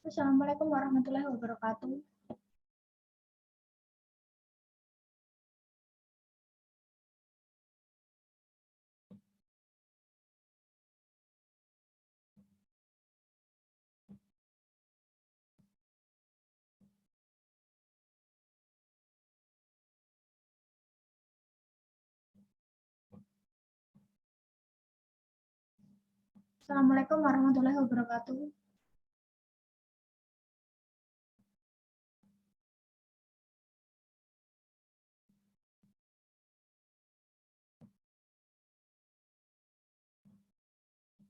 Assalamualaikum warahmatullahi wabarakatuh. Assalamualaikum warahmatullahi wabarakatuh.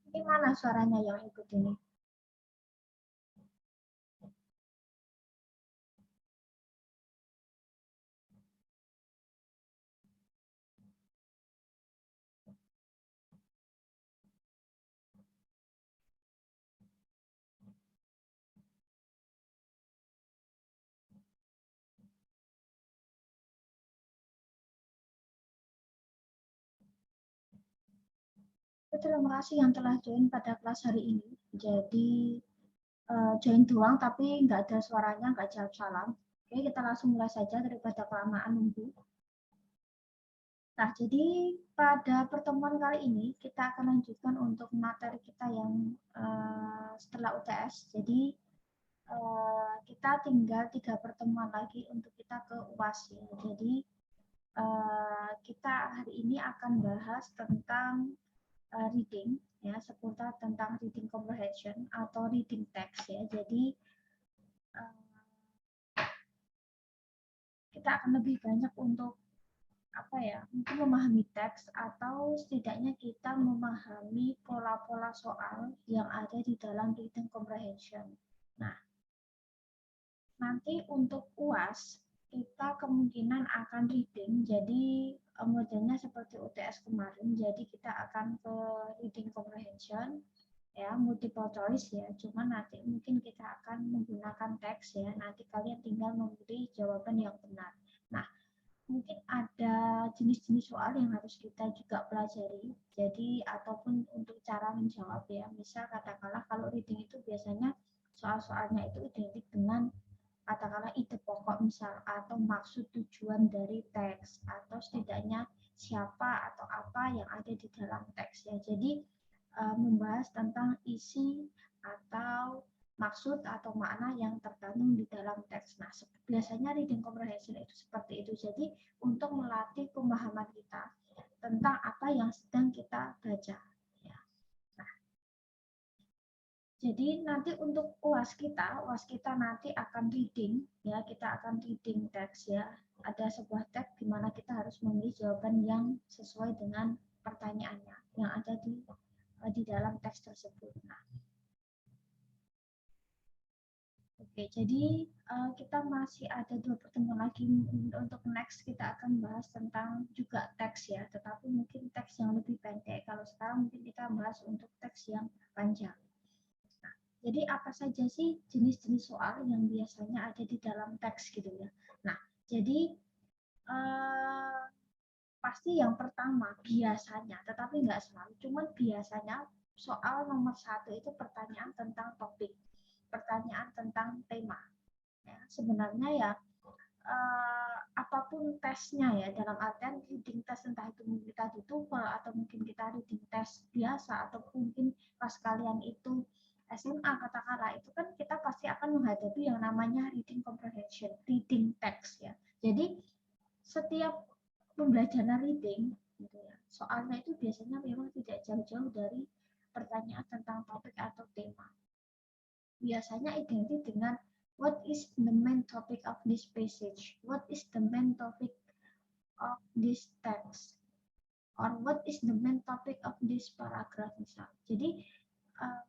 Ini mana suaranya yang ikut ini? Terima kasih yang telah join pada kelas hari ini. Jadi join doang tapi nggak ada suaranya, nggak jawab salam. Oke, kita langsung mulai saja daripada kelamaan nunggu. Nah, jadi pada pertemuan kali ini kita akan lanjutkan untuk materi kita yang setelah UTS. Jadi kita tinggal 3 pertemuan lagi untuk kita ke UAS ya. Jadi kita hari ini akan bahas tentang reading ya, seputar tentang reading comprehension atau reading text ya. Jadi kita akan lebih banyak untuk apa ya, mungkin memahami teks atau setidaknya kita memahami pola-pola soal yang ada di dalam reading comprehension. Nah, nanti untuk UAS kita kemungkinan akan reading, jadi modelnya seperti UTS kemarin, jadi kita akan ke reading comprehension ya, multiple choice ya, cuma nanti mungkin kita akan menggunakan teks ya, nanti kalian tinggal memberi jawaban yang benar. Nah, mungkin ada jenis-jenis soal yang harus kita juga pelajari, jadi ataupun untuk cara menjawab ya, misal katakanlah kalau reading itu biasanya soal-soalnya itu identik dengan katakanlah ide pokok misal, atau maksud tujuan dari teks, atau setidaknya siapa atau apa yang ada di dalam teks ya. Jadi membahas tentang isi atau maksud atau makna yang terkandung di dalam teks. Nah, biasanya reading comprehension itu seperti itu. Jadi untuk melatih pemahaman kita tentang apa yang sedang kita baca. Ya. Nah, jadi nanti untuk UAS kita nanti akan reading ya, kita akan reading teks ya. Ada sebuah teks di mana kita harus memilih jawaban yang sesuai dengan pertanyaannya yang ada di dalam teks tersebut. Nah, oke, jadi kita masih ada 2 pertemuan lagi. Untuk next kita akan bahas tentang juga teks ya, tetapi mungkin teks yang lebih pendek. Kalau sekarang mungkin kita bahas untuk teks yang panjang. Nah, jadi apa saja sih jenis-jenis soal yang biasanya ada di dalam teks gitu ya. Nah, jadi eh, pasti yang pertama biasanya, tetapi nggak selalu, cuman biasanya soal nomor 1 itu pertanyaan tentang topik, pertanyaan tentang tema. Ya, sebenarnya ya apapun tesnya ya, dalam artian reading test, entah itu mungkin kita di TOEFL atau mungkin kita reading test biasa atau mungkin pas kalian itu SMA katakanlah, itu kan kita pasti akan menghadapi yang namanya reading comprehension, reading text ya. Jadi setiap pembelajaran reading gitu ya, soalnya itu biasanya memang tidak jauh-jauh dari pertanyaan tentang topik atau tema. Biasanya identik dengan what is the main topic of this passage, what is the main topic of this text, or what is the main topic of this paragraph misal. Jadi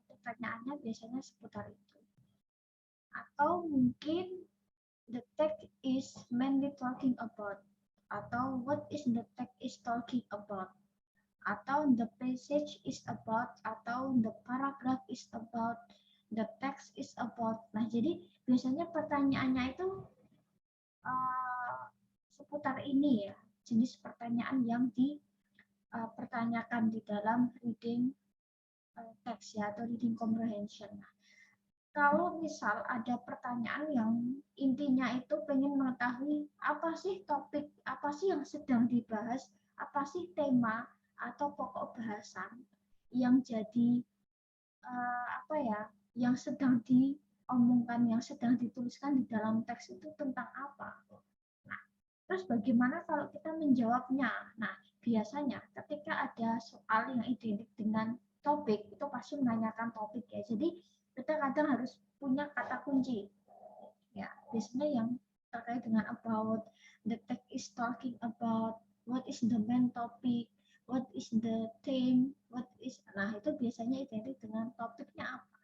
pertanyaannya biasanya seputar itu. Atau mungkin the text is mainly talking about, atau what is the text is talking about, atau the passage is about, atau the paragraph is about, the text is about. Nah, jadi biasanya pertanyaannya itu seputar ini ya, jenis pertanyaan yang dipertanyakan di dalam reading text ya, atau reading comprehension. Nah, Kalau misal ada pertanyaan yang intinya itu pengen mengetahui apa sih topik, apa sih yang sedang dibahas, apa sih tema atau pokok bahasan yang jadi apa ya, yang sedang diomongkan, yang sedang dituliskan di dalam teks itu tentang apa. Nah, terus bagaimana kalau kita menjawabnya? Nah, biasanya ketika ada soal yang identik dengan topik, itu pasti menanyakan topik ya. Jadi kita kadang harus punya kata kunci. Ya, biasanya yang terkait dengan about, the text is talking about, what is the main topic, what is the theme, what is, nah itu biasanya identik dengan topiknya apa.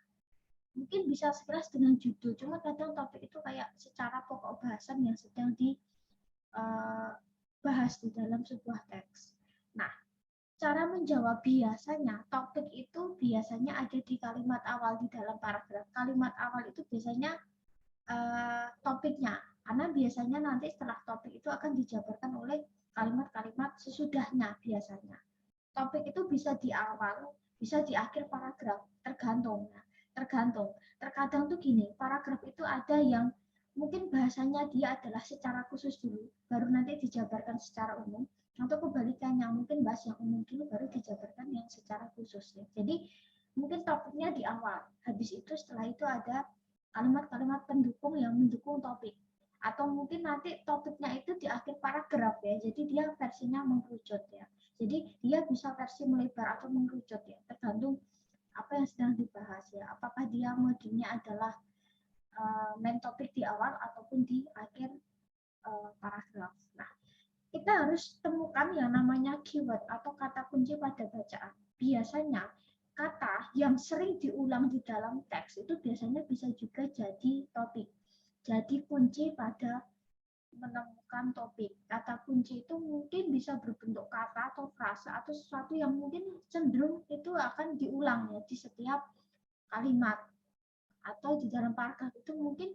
Mungkin bisa sekelas dengan judul, cuma kadang topik itu kayak secara pokok bahasan yang sedang dibahas di dalam sebuah teks. Nah, cara menjawab biasanya, topik itu biasanya ada di kalimat awal di dalam paragraf. Kalimat awal itu biasanya topiknya, karena biasanya nanti setelah topik itu akan dijabarkan oleh kalimat-kalimat sesudahnya biasanya. Topik itu bisa di awal, bisa di akhir paragraf, tergantung. Nah, terkadang tuh gini, paragraf itu ada yang mungkin bahasanya dia adalah secara khusus dulu, baru nanti dijabarkan secara umum, atau kebalikannya, mungkin bahas yang umum dulu, baru dijabarkan yang secara khusus. Ya. Jadi mungkin topiknya di awal, habis itu setelah itu ada kalimat-kalimat pendukung yang mendukung topik. Atau mungkin nanti topiknya itu di akhir paragraf ya, jadi dia versinya mengerucut ya. Jadi dia bisa versi melebar atau mengerucut ya, tergantung apa yang sedang dibahas ya. Apakah dia modenya adalah main topik di awal ataupun di akhir paragraf. Nah, kita harus temukan yang namanya keyword atau kata kunci pada bacaan. Biasanya kata yang sering diulang di dalam teks itu biasanya bisa juga jadi topik. Jadi kunci pada menemukan topik. Kata kunci itu mungkin bisa berbentuk kata atau frase atau sesuatu yang mungkin cenderung itu akan diulang ya di setiap kalimat atau di dalam paragraf itu mungkin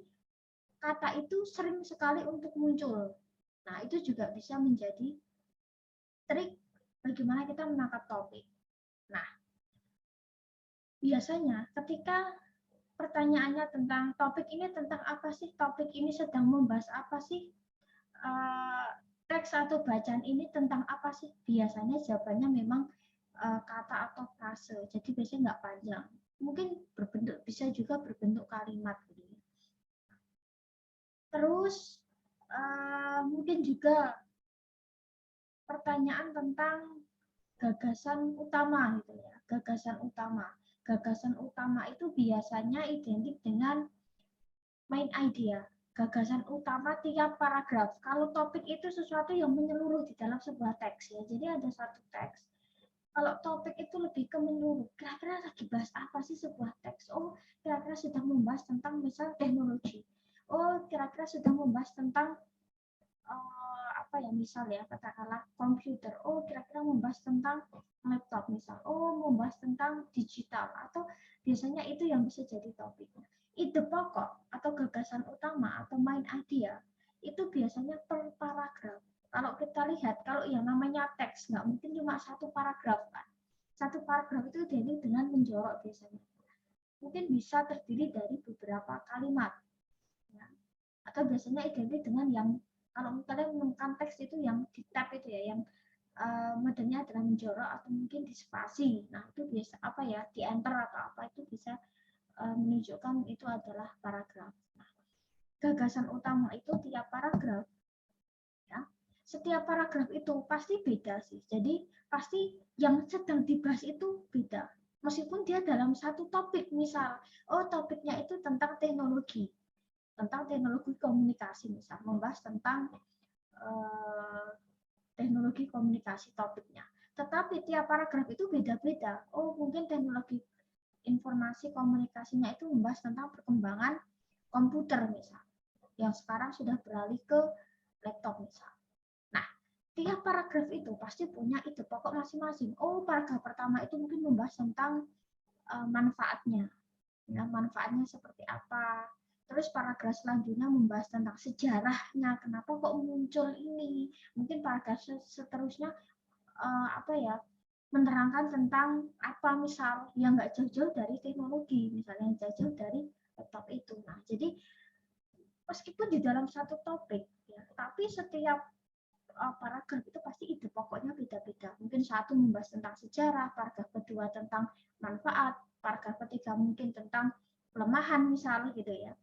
kata itu sering sekali untuk muncul. Nah, itu juga bisa menjadi trik bagaimana kita menangkap topik. Nah, biasanya ketika pertanyaannya tentang topik ini tentang apa sih, topik ini sedang membahas apa sih, teks atau bacaan ini tentang apa sih, biasanya jawabannya memang kata atau frase, jadi biasanya nggak panjang, mungkin berbentuk, bisa juga berbentuk kalimat gitu. Terus mungkin juga pertanyaan tentang gagasan utama gitu ya, gagasan utama itu biasanya identik dengan main idea, gagasan utama tiap paragraf. Kalau topik itu sesuatu yang menyeluruh di dalam sebuah teks ya, jadi ada satu teks. Kalau topik itu lebih ke menyeluruh, kira-kira lagi bahas apa sih sebuah teks? Oh, kira-kira sedang membahas tentang misal teknologi. Oh, kira-kira sedang membahas tentang apa ya, misal ya katakanlah komputer. Oh, kira-kira membahas tentang laptop misal. Oh, membahas tentang digital atau biasanya itu yang bisa jadi topiknya. Ide pokok atau gagasan utama atau main idea itu biasanya per paragraf. Kalau kita lihat, kalau yang namanya teks nggak mungkin cuma satu paragraf kan. Satu paragraf itu identik dengan menjorok biasanya. Mungkin bisa terdiri dari beberapa kalimat. Ya. Atau biasanya identik dengan yang kalau kalian menemukan teks itu yang di tab itu ya, yang modenya adalah menjorok atau mungkin di spasi. Nah, itu biasa apa ya, di enter atau apa itu bisa menunjukkan itu adalah paragraf. Nah, gagasan utama itu tiap paragraf ya. Setiap paragraf itu pasti beda sih. Jadi pasti yang sedang dibahas itu beda. Meskipun dia dalam satu topik, misal, oh topiknya itu tentang teknologi komunikasi misal, membahas tentang teknologi komunikasi topiknya. Tetapi tiap paragraf itu beda-beda. Oh, mungkin teknologi informasi komunikasinya itu membahas tentang perkembangan komputer misal, yang sekarang sudah beralih ke laptop misal. Nah, tiap paragraf itu pasti punya ide pokok masing-masing. Oh, paragraf pertama itu mungkin membahas tentang manfaatnya. Ya, manfaatnya seperti apa. Terus paragraf selanjutnya membahas tentang sejarahnya, kenapa kok muncul ini. Mungkin paragraf seterusnya apa ya, menerangkan tentang apa misal yang nggak jauh-jauh dari teknologi, misalnya yang jauh-jauh dari laptop itu. Nah, jadi meskipun di dalam satu topik, ya, tapi setiap paragraf itu pasti ide pokoknya beda-beda. Mungkin satu membahas tentang sejarah, paragraf kedua tentang manfaat, paragraf ketiga mungkin tentang kelemahan misalnya gitu ya.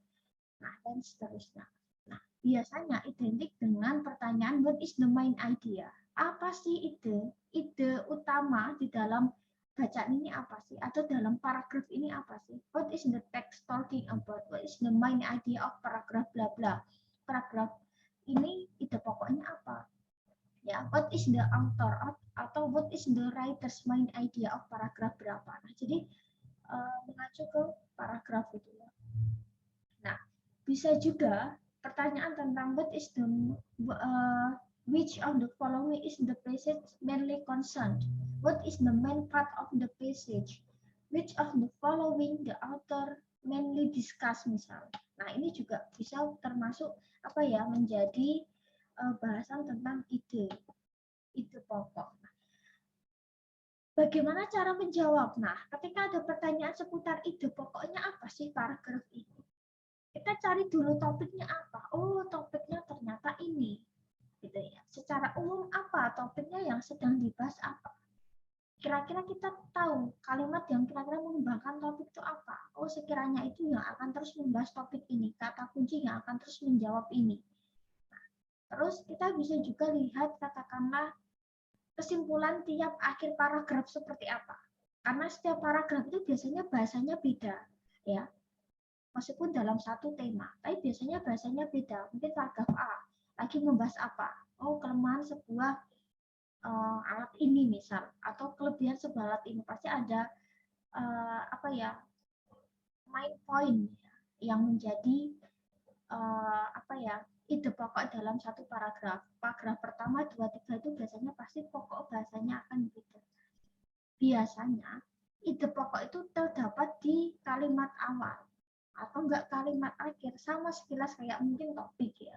Nah, dan seterusnya. Nah, biasanya identik dengan pertanyaan what is the main idea? Apa sih ide? Ide utama di dalam bacaan ini apa sih? Atau dalam paragraf ini apa sih? What is the text talking about? What is the main idea of paragraph bla bla? Paragraf ini ide pokoknya apa? Ya, what is the author atau what is the writer's main idea of paragraf berapa? Nah, jadi mengacu ke paragraf itu ya. Nah, bisa juga pertanyaan tentang what is the which of the following is the passage mainly concerned? What is the main part of the passage? Which of the following the author mainly discuss misalnya. Nah, ini juga bisa termasuk apa ya menjadi bahasan tentang ide pokok. Bagaimana cara menjawab? Nah, ketika ada pertanyaan seputar ide pokoknya apa sih paragraf ini? Kita cari dulu topiknya apa. Oh, topiknya ternyata ini. Gitu ya. Secara umum apa topiknya yang sedang dibahas apa? Kira-kira kita tahu kalimat yang kira-kira mengembangkan topik itu apa? Oh, sekiranya itu yang akan terus membahas topik ini. Kata kunci yang akan terus menjawab ini. Nah, terus kita bisa juga lihat katakanlah kesimpulan tiap akhir paragraf seperti apa. Karena setiap paragraf itu biasanya bahasanya beda, ya. Meskipun dalam satu tema, tapi biasanya bahasanya beda. Mungkin paragraf A lagi membahas apa? Oh, kelemahan sebuah alat ini misal, atau kelebihan sebuah alat ini pasti ada apa ya main point yang menjadi apa ya ide pokok dalam satu paragraf. Paragraf pertama, 2, 3 itu biasanya pasti pokok bahasanya akan begitu. Biasanya ide pokok itu terdapat di kalimat awal atau enggak kalimat akhir, sama sekilas kayak mungkin topik ya.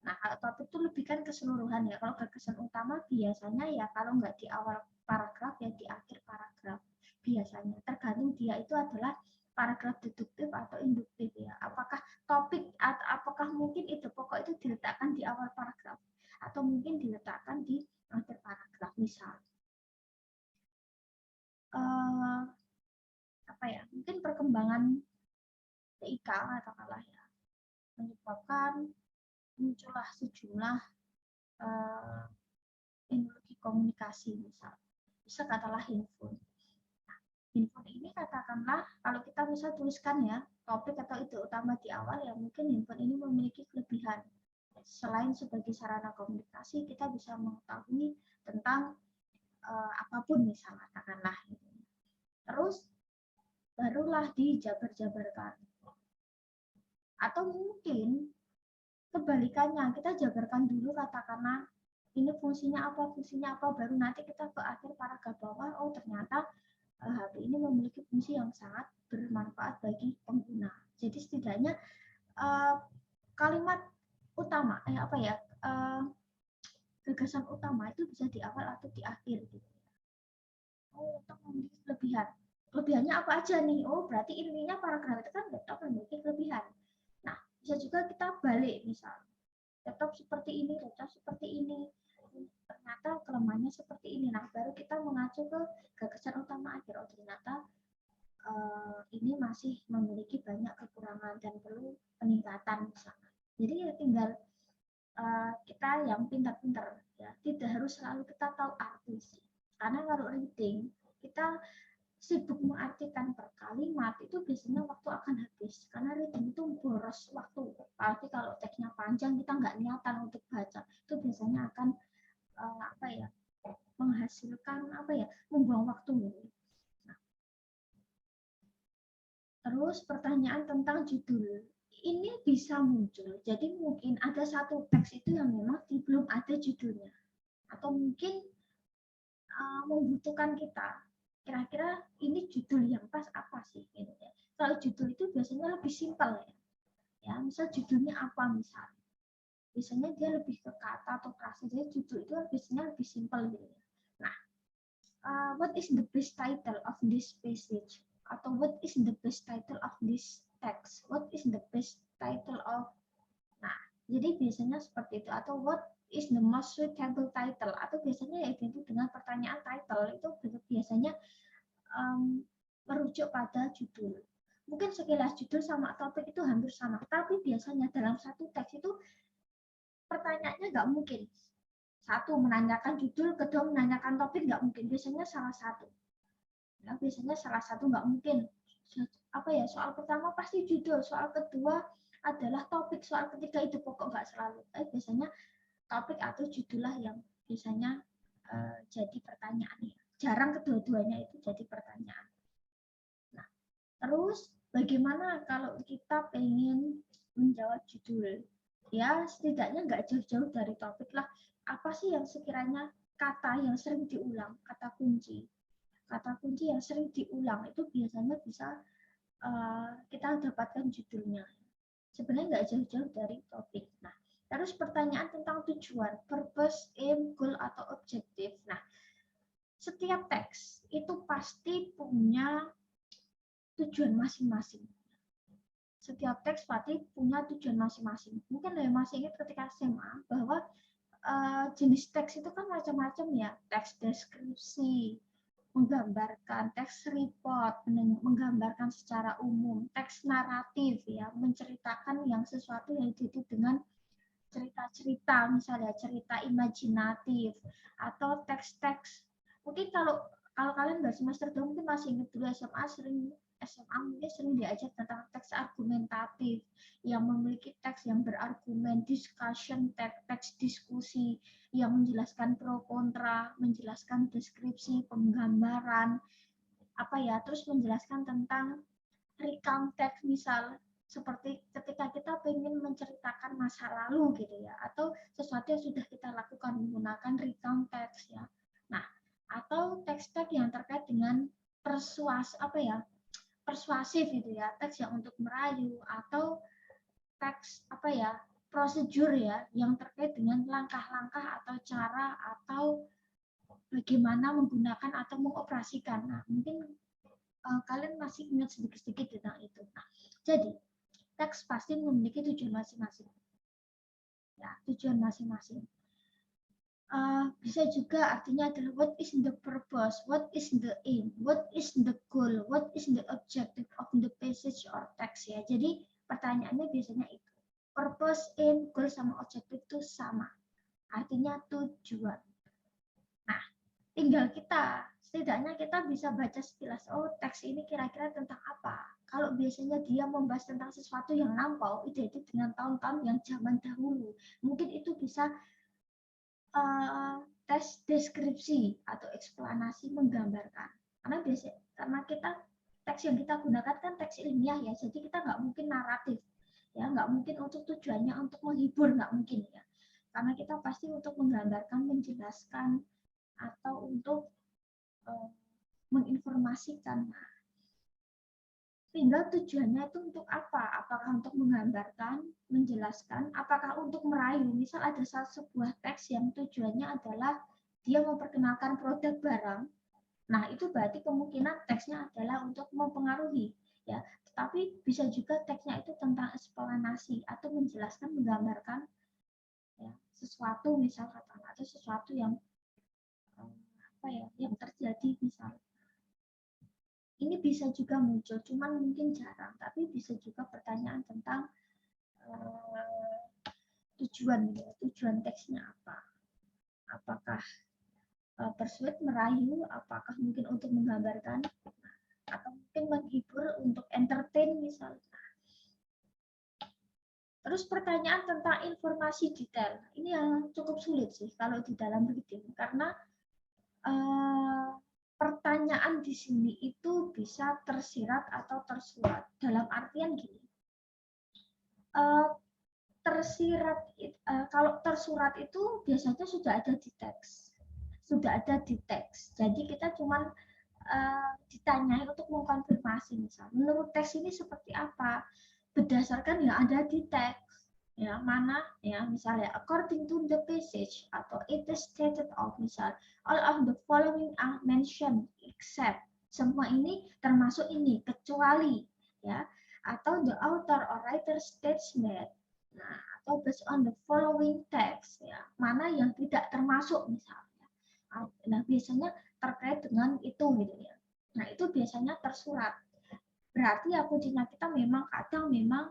Nah, kalau topik itu lebih kan keseluruhan ya. Kalau gagasan utama biasanya ya kalau enggak di awal paragraf ya di akhir paragraf. Biasanya tergantung dia itu adalah paragraf deduktif atau induktif ya. Apakah topik atau apakah mungkin ide pokok itu diletakkan di awal paragraf atau mungkin diletakkan di akhir paragraf misal. Apa ya? Mungkin perkembangan TIK katakanlah ya menyebabkan muncullah sejumlah teknologi komunikasi misal bisa katakanlah handphone. Handphone ini katakanlah kalau kita bisa tuliskan ya topik atau ide utama di awal ya mungkin handphone ini memiliki kelebihan selain sebagai sarana komunikasi kita bisa mengetahui tentang apapun misal katakanlah terus barulah dijabar-jabarkan atau mungkin kebalikannya kita jabarkan dulu katakanlah ini fungsinya apa baru nanti kita ke akhir paragraf bawah oh ternyata HP ini memiliki fungsi yang sangat bermanfaat bagi pengguna jadi setidaknya kalimat utama gagasan utama itu bisa di awal atau di akhir gitu. Oh untuk memiliki kelebihannya apa aja nih oh berarti intinya paragraf itu kan laptop memiliki kelebihan. Nah bisa juga kita balik misal laptop seperti ini, laptop seperti ini. Ternyata kelemahannya seperti ini. Nah, baru kita mengacu ke gagasan utama akhir. Oh, ternyata ini masih memiliki banyak kekurangan dan perlu peningkatan misalnya. Jadi ya tinggal kita yang pintar-pintar ya. Tidak harus selalu kita tahu arti sih. Karena kalau reading kita sibuk mengartikan per kalimat itu biasanya waktu akan habis karena reading itu boros waktu apalagi kalau teksnya panjang kita nggak niatan untuk baca itu biasanya akan menghasilkan membuang waktu. Nah, terus pertanyaan tentang judul ini bisa muncul jadi mungkin ada satu teks itu yang memang belum ada judulnya atau mungkin membutuhkan kita kira-kira ini judul yang pas apa sih gitu ya. Kalau judul itu biasanya lebih simpel ya. Ya, misal judulnya apa misalnya. Biasanya dia lebih ke kata atau frase. Jadi judul itu biasanya lebih simpel gitu ya. Nah, what is the best title of this passage? Atau what is the best title of this text? What is the best title of? Nah, jadi biasanya seperti itu. Atau what is the most suitable title? Atau biasanya identik dengan pertanyaan title itu biasanya merujuk pada judul. Mungkin sekilas judul sama topik itu hampir sama, tapi biasanya dalam satu teks itu pertanyaannya nggak mungkin. Satu menanyakan judul, kedua menanyakan topik nggak mungkin. Biasanya salah satu. Ya, biasanya salah satu nggak mungkin. Apa ya? Soal pertama pasti judul, soal kedua adalah topik, soal ketiga itu pokok nggak selalu. Biasanya topik atau judul lah yang biasanya jadi pertanyaan. Ya. Jarang kedua-duanya itu jadi pertanyaan. Nah, terus bagaimana kalau kita pengen menjawab judul? Ya, setidaknya nggak jauh-jauh dari topik lah. Apa sih yang sekiranya kata yang sering diulang, kata kunci? Kata kunci yang sering diulang itu biasanya bisa kita dapatkan judulnya. Sebenarnya nggak jauh-jauh dari topik. Nah, terus pertanyaan tentang tujuan, purpose, aim, goal, atau objektif. Nah, setiap teks itu pasti punya tujuan masing-masing. Setiap teks pasti punya tujuan masing-masing. Mungkin dari masih ingat ketika SMA bahwa jenis teks itu kan macam-macam ya. Teks deskripsi, menggambarkan, teks report, menggambarkan secara umum, teks naratif ya, menceritakan yang sesuatu yang identik dengan cerita-cerita, misalnya cerita imajinatif atau teks-teks. Mungkin kalau kalian nggak semester 2 mungkin masih ingat dulu SMA mungkin sering diajar tentang teks argumentatif yang memiliki teks yang berargumen, discussion teks diskusi yang menjelaskan pro kontra, menjelaskan deskripsi, penggambaran, apa ya, terus menjelaskan tentang recount teks misal seperti ketika kita ingin menceritakan masa lalu gitu ya, atau sesuatu yang sudah kita lakukan menggunakan recount teks ya. Nah, atau teks-teks yang terkait dengan persuasif gitu ya, teks yang untuk merayu atau teks prosedur ya yang terkait dengan langkah-langkah atau cara atau bagaimana menggunakan atau mengoperasikan. Nah, mungkin kalian masih ingat sedikit-sedikit tentang itu. Nah, jadi teks pasti memiliki tujuan masing-masing. Ya, tujuan masing-masing. Bisa juga artinya adalah what is the purpose, what is the aim, what is the goal, what is the objective of the passage or text ya. Jadi pertanyaannya biasanya itu. Purpose, aim, goal sama objective itu sama. Artinya tujuan. Nah, tinggal setidaknya kita bisa baca sekilas, oh teks ini kira-kira tentang apa. Kalau biasanya dia membahas tentang sesuatu yang lampau, identik dengan tahun-tahun yang zaman dahulu, mungkin itu bisa tes deskripsi atau eksplanasi menggambarkan. Karena kita teks yang kita gunakan kan teks ilmiah ya, jadi kita nggak mungkin naratif, ya nggak mungkin untuk tujuannya untuk menghibur, nggak mungkin ya. Karena kita pasti untuk menggambarkan, menjelaskan atau untuk menginformasikan. Tinggal tujuannya itu untuk apa? Apakah untuk menggambarkan, menjelaskan, apakah untuk merayu? Misal ada sebuah teks yang tujuannya adalah dia memperkenalkan produk barang. Nah, itu berarti kemungkinan teksnya adalah untuk mempengaruhi, ya. Tetapi bisa juga teksnya itu tentang eksplanasi atau menjelaskan, menggambarkan ya, sesuatu misal katakan atau sesuatu yang yang terjadi misal. Ini bisa juga muncul, cuman mungkin jarang, tapi bisa juga pertanyaan tentang tujuan teksnya apa. Apakah persuade, merayu, apakah mungkin untuk menggambarkan, atau mungkin menghibur untuk entertain misalnya. Terus pertanyaan tentang informasi detail. Ini yang cukup sulit sih kalau di dalam reading, karena pertanyaan di sini itu bisa tersirat atau tersurat. Dalam artian gini, kalau tersurat itu biasanya sudah ada di teks. Jadi kita cuma ditanyai untuk mengkonfirmasi misalnya. Menurut teks ini seperti apa? Berdasarkan yang ada di teks. Ya, mana ya misalnya according to the passage atau it is stated of misal all of the following are mentioned except, semua ini termasuk ini kecuali ya, Atau the author or writer states that, nah, atau based on the following text, ya, mana yang tidak termasuk misalnya. Nah, biasanya terkait dengan itu gitu ya. Nah, itu biasanya tersurat. Berarti ya kuncinya kita memang kadang memang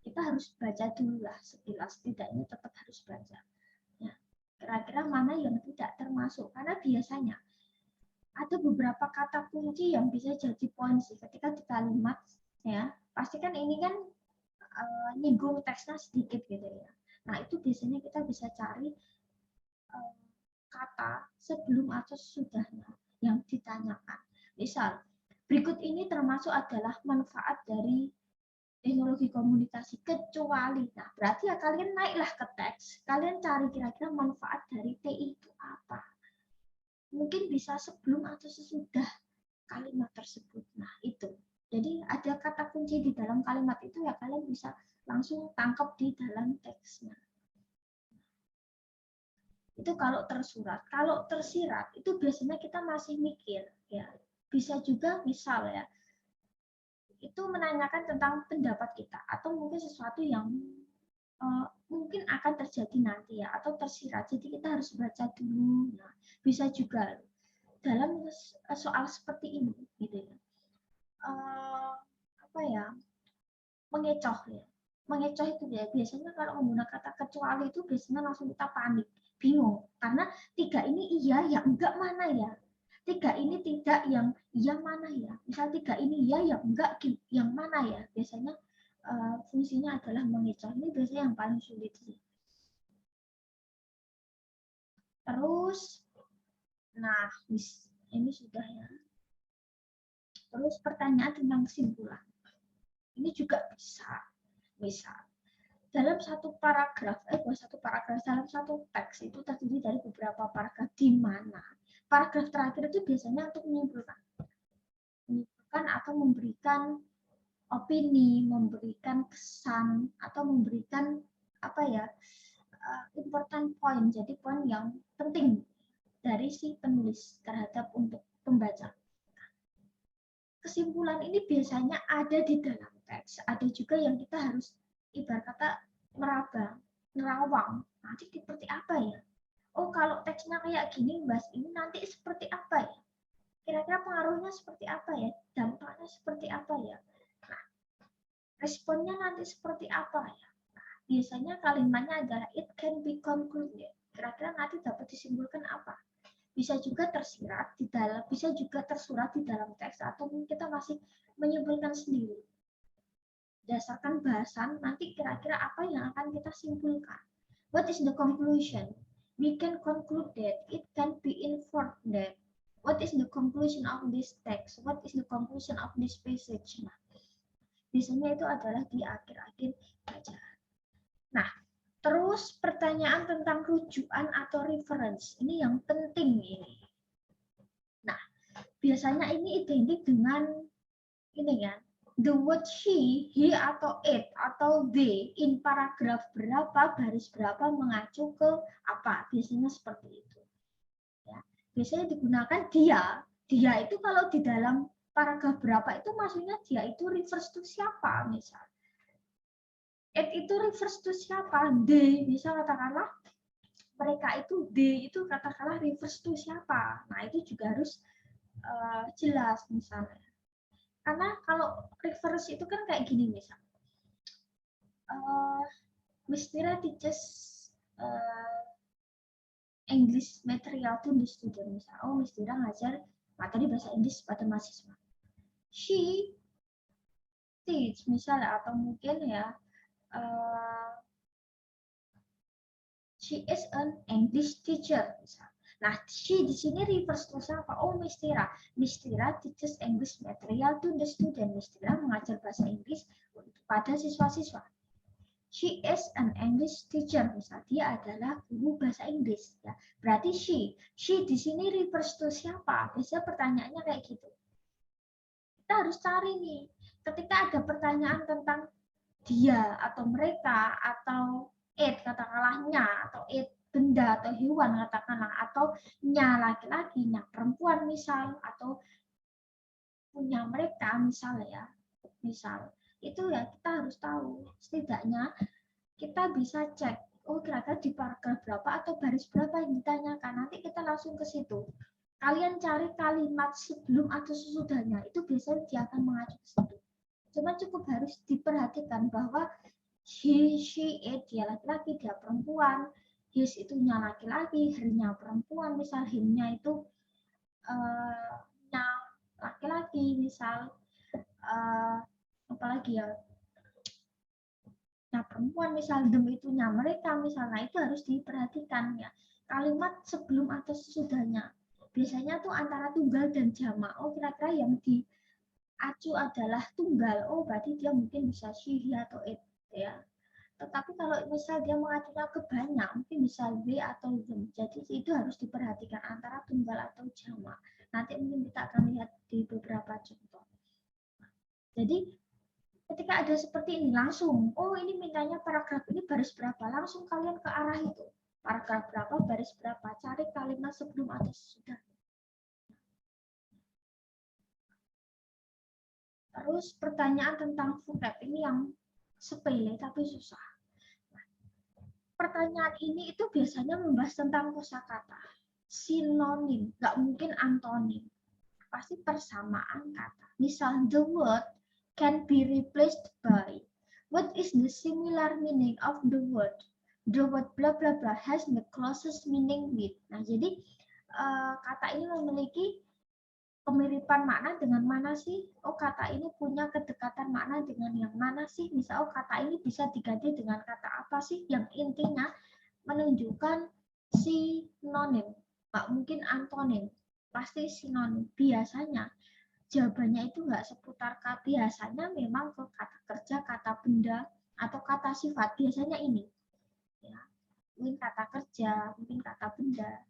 kita harus baca dulu lah sekilas, tidaknya tetap harus baca. Ya, kira-kira mana yang tidak termasuk, karena biasanya ada beberapa kata kunci yang bisa jadi poin sih ketika di kalimat, ya. Pasti kan ini kan nyinggung teksnya sedikit gitu ya. Nah, itu biasanya kita bisa cari kata sebelum atau sesudahnya yang ditanyakan. Misal, berikut ini termasuk adalah manfaat dari teknologi komunikasi kecuali. Nah, berarti ya kalian naiklah ke teks, kalian cari kira-kira manfaat dari TI itu apa. Mungkin bisa sebelum atau sesudah kalimat tersebut. Nah, itu. Jadi ada kata kunci di dalam kalimat itu ya kalian bisa langsung tangkap di dalam teksnya. Itu kalau tersurat. Kalau tersirat itu biasanya kita masih mikir ya. Bisa juga misal ya, itu menanyakan tentang pendapat kita atau mungkin sesuatu yang mungkin akan terjadi nanti ya, atau tersirat, jadi kita harus baca dulu. Nah, bisa juga dalam soal seperti ini gitu ya, apa ya, mengecoh ya, mengecoh itu ya biasanya kalau menggunakan kata kecuali itu biasanya langsung kita panik, bingung, karena tiga ini iya ya enggak mana ya, tiga ini tidak yang iya mana ya, misal tiga ini iya yang enggak yang mana ya, biasanya fungsinya adalah mengecoh. Ini biasanya yang paling sulit sih. Terus, nah ini sudah ya. Terus pertanyaan tentang kesimpulan. Ini juga bisa. Misal, dalam satu paragraf, bukan satu paragraf, dalam satu teks itu terdiri dari beberapa paragraf, di mana paragraf terakhir itu biasanya untuk menyimpulkan atau memberikan opini, memberikan kesan, atau memberikan apa ya, important point, jadi poin yang penting dari si penulis terhadap untuk pembaca. Kesimpulan ini biasanya ada di dalam teks, ada juga yang kita harus ibarat kata meraba, nerawang, nanti seperti apa ya? Oh, kalau teksnya kayak gini, bahas ini nanti seperti apa ya? Kira-kira pengaruhnya seperti apa ya? Dampaknya seperti apa ya? Nah, responnya nanti seperti apa ya? Nah, biasanya kalimatnya adalah it can be concluded. Kira-kira nanti dapat disimpulkan apa? Bisa juga tersirat di dalam, bisa juga tersurat di dalam teks, atau kita masih menyimpulkan sendiri. Berdasarkan bahasan, nanti kira-kira apa yang akan kita simpulkan. What is the conclusion? We can conclude that it can be inferred that. What is the conclusion of this text? What is the conclusion of this passage? Nah, biasanya itu adalah di akhir-akhir bacaan. Nah, terus pertanyaan tentang rujukan atau reference. Ini yang penting ini. Nah, biasanya ini identik dengan ini kan, the word she, he atau it atau they in paragraf berapa, baris berapa mengacu ke apa. Biasanya seperti itu. Ya, biasanya digunakan dia. Dia itu kalau di dalam paragraf berapa itu maksudnya dia itu refers to siapa misal. It itu refers to siapa? They, bisa katakanlah mereka itu, they itu katakanlah refers to siapa. Nah, itu juga harus jelas misalnya. Karena kalau reverse itu kan kayak gini misal. Miss Tira teaches English material to the student misal. Oh, Miss Tira ngajar materi bahasa Inggris pada mahasiswa. She teach misalnya, atau mungkin ya she is an English teacher misal. Nah, she di sini refers to siapa? Oh, Miss Tira. Miss Tira teaches English material to the student. Miss Tira mengajar bahasa Inggris pada siswa-siswa. She is an English teacher. Misal dia adalah guru bahasa Inggris. Ya. Berarti she di sini refers to siapa? Biasanya pertanyaannya kayak gitu. Kita harus cari nih. Ketika ada pertanyaan tentang dia atau mereka atau it katakanlahnya, atau it benda atau hewan katakanlah, atau nya laki-laki, nya perempuan misal, atau punya mereka misal ya, misal itu ya kita harus tahu. Setidaknya kita bisa cek, oh kira-kira di paragraf berapa atau baris berapa yang ditanyakan. Nanti kita langsung ke situ. Kalian cari kalimat sebelum atau sesudahnya, itu biasanya dia akan mengacu ke situ. Cuma cukup harus diperhatikan bahwa he, she, it, dia laki-laki, dia perempuan, his itunya laki-laki, her-nya perempuan, misal him-nya itu nya laki-laki, misal apalagi ya, nah perempuan misal dem itunya mereka misalnya, itu harus diperhatikan ya. Kalimat sebelum atau sesudahnya biasanya tuh antara tunggal dan jamak. Oh kira-kira yang diacu adalah tunggal, oh berarti dia mungkin bisa she, he, atau it ya. Tetapi kalau misal dia mengacunya ke banyak, mungkin bisa they atau them. Jadi itu harus diperhatikan antara tunggal atau jamak. Nanti mungkin kita akan lihat di beberapa contoh. Jadi ketika ada seperti ini langsung, oh ini mintanya paragraf ini baris berapa, langsung kalian ke arah itu. Paragraf berapa, baris berapa, cari kalimat sebelum atau sesudah. Terus pertanyaan tentang vocab ini yang sepele tapi susah. Pertanyaan ini itu biasanya membahas tentang kosakata, sinonim, nggak mungkin antonim, pasti persamaan kata. Misal the word can be replaced by, what is the similar meaning of the word? The word blah blah blah has the closest meaning with. Nah jadi kata ini memiliki kemiripan makna dengan mana sih? Oh kata ini punya kedekatan makna dengan yang mana sih? Misal oh kata ini bisa diganti dengan kata apa sih? Yang intinya menunjukkan sinonim, nggak mungkin antonim, pasti sinonim. Biasanya jawabannya itu nggak seputar kata, biasanya memang ke kata kerja, kata benda, atau kata sifat. Biasanya ini, ya, mungkin kata kerja, mungkin kata benda,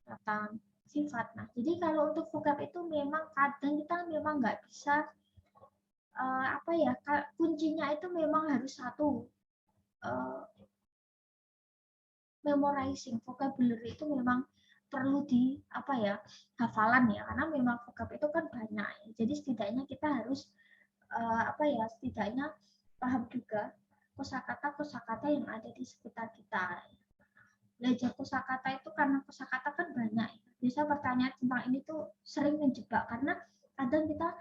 kata sifat. Nah, jadi kalau untuk vocab itu memang kadang kita memang nggak bisa apa ya, kuncinya itu memang harus satu, memorizing. Vocabulary itu memang perlu di apa ya, hafalan ya, karena memang vocab itu kan banyak. Jadi setidaknya kita harus apa ya, setidaknya paham juga kosakata yang ada di sekitar kita. Belajar kosakata itu karena kosakata kan banyak. Bisa pertanyaan tentang ini tuh sering menjebak karena kadang kita,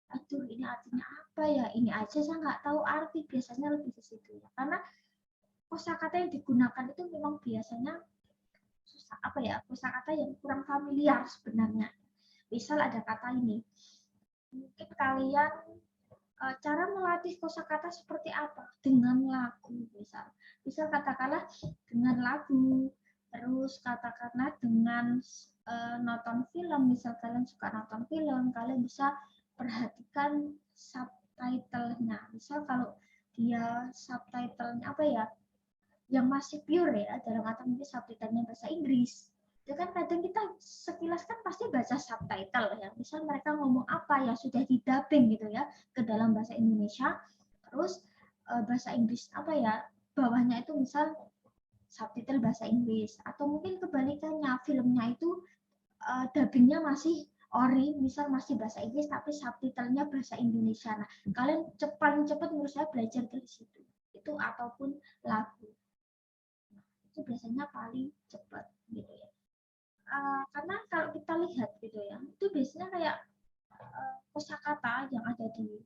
aduh ini artinya apa ya, ini aja saya nggak tahu arti, biasanya lebih ke situ ya. Karena kosakata yang digunakan itu memang biasanya susah, apa ya, kosakata yang kurang familiar sebenarnya. Misal ada kata ini, mungkin kalian cara melatih kosakata seperti apa? Dengan lagu misal katakanlah dengan lagu, terus katakanlah dengan nonton film, misal kalian suka nonton film, kalian bisa perhatikan subtitlenya. Misal kalau dia subtitlenya apa ya, yang masih pure ya, dalam arti mungkin subtitlenya bahasa Inggris, itu kan kadang kita sekilas kan pasti baca subtitle ya, misal mereka ngomong apa ya sudah didubbing gitu ya ke dalam bahasa Indonesia, terus bahasa Inggris apa ya bawahnya itu misal subtitle bahasa Inggris, atau mungkin kebalikannya filmnya itu dubbingnya masih ori, misal masih bahasa Inggris tapi subtitlenya bahasa Indonesia. Nah kalian paling cepat menurut saya belajar dari situ itu, ataupun lagu itu biasanya paling cepat gitu ya. Karena kalau kita lihat gitu ya, itu biasanya kayak kosakata yang ada di